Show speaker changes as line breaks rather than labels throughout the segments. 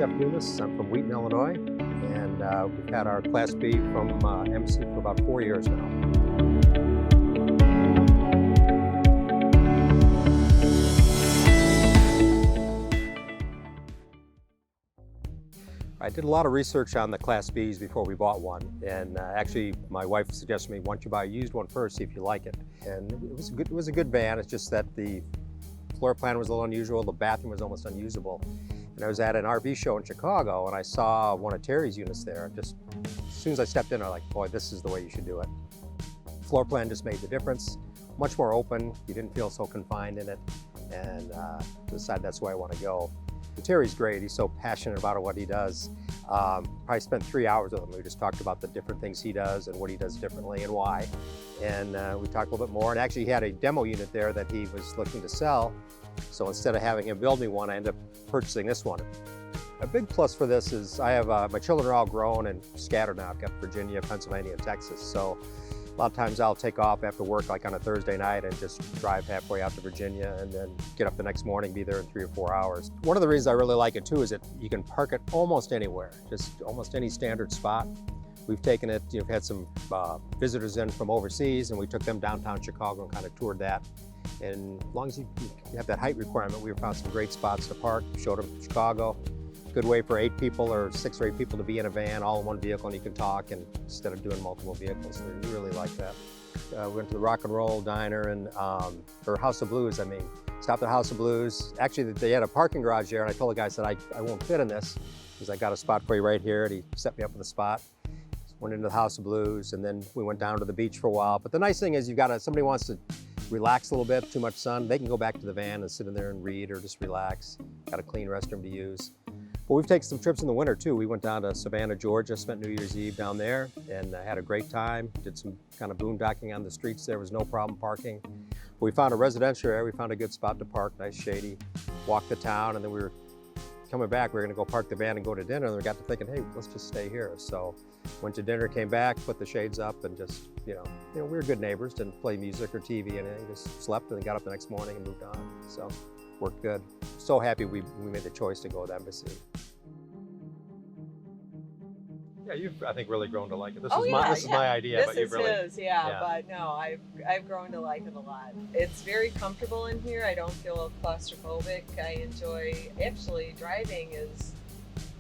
Jeff Dumas. I'm from Wheaton, Illinois, and we've had our Class B from MC for about 4 years now. I did a lot of research on the Class Bs before we bought one, and actually my wife suggested to me, why don't you buy a used one first, see if you like it. And it was a good van. It's just that the floor plan was a little unusual, the bathroom was almost unusable. And I was at an RV show in Chicago, and I saw one of Terry's units there. Just as soon as I stepped in, I was like, boy, this is the way you should do it. Floor plan just made the difference. Much more open. You didn't feel so confined in it, and decided that's where I want to go. Terry's great. He's so passionate about what he does. Probably spent 3 hours with him. We just talked about the different things he does and what he does differently and why. And we talked a little bit more. And actually, he had a demo unit there that he was looking to sell. So instead of having him build me one, I ended up purchasing this one. A big plus for this is I have my children are all grown and scattered now. I've got Virginia, Pennsylvania, and Texas. So a lot of times I'll take off after work, like on a Thursday night, and just drive halfway out to Virginia and then get up the next morning, be there in 3 or 4 hours. One of the reasons I really like it too is that you can park it almost anywhere, just almost any standard spot. We've taken it, you've had some visitors in from overseas, and we took them downtown Chicago and kind of toured that. And as long as you have that height requirement, we found some great spots to park, showed them Chicago. Good way for 8 people or 6 or 8 people to be in a van, all in one vehicle, and you can talk and instead of doing multiple vehicles. We really like that. We went to the Rock and Roll Diner and or House of Blues, I mean. Stopped at House of Blues. Actually, they had a parking garage there, and I told the guy, I said, I won't fit in this because I got a spot for you right here, and he set me up with a spot. Went into the House of Blues, and then we went down to the beach for a while. But the nice thing is somebody wants to relax a little bit, too much sun, they can go back to the van and sit in there and read or just relax. Got a clean restroom to use. But we've taken some trips in the winter too. We went down to Savannah, Georgia, spent New Year's Eve down there, and had a great time. Did some kind of boondocking on the streets. There was no problem parking. We found a residential area. We found a good spot to park, nice shady. Walked the town, and then we were coming back. We were gonna go park the van and go to dinner, and we got to thinking, hey, let's just stay here. So went to dinner, came back, put the shades up, and just, we were good neighbors, didn't play music or TV, and just slept and got up the next morning and moved on. So worked good. So happy we made the choice to go with Embassy. Yeah, you've, I think, really grown to like it. This is my idea, but you've really...
This is his, but no, I've grown to like it a lot. It's very comfortable in here. I don't feel claustrophobic. I enjoy, actually, driving is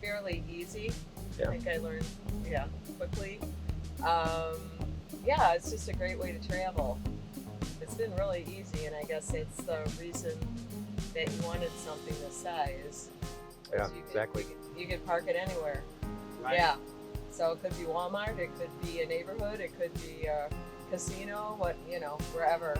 fairly easy.
Yeah.
I think I learned, quickly. It's just a great way to travel. It's been really easy, and I guess it's the reason that you wanted something this size.
Yeah, exactly.
You could park it anywhere.
Right.
Yeah. So it could be Walmart, it could be a neighborhood, it could be a casino, wherever.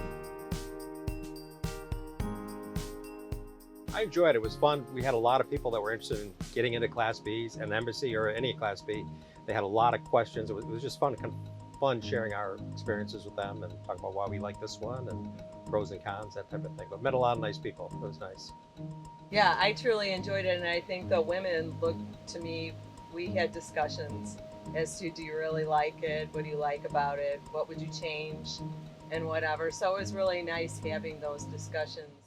I enjoyed it. It was fun. We had a lot of people that were interested in getting into Class Bs and Embassy or any Class B. They had a lot of questions. It was just fun sharing our experiences with them and talk about why we like this one and pros and cons, that type of thing. But met a lot of nice people. It was nice.
Yeah, I truly enjoyed it, and I think the women looked to me. We had discussions as to, do you really like it? What do you like about it? What would you change? And whatever. So it was really nice having those discussions.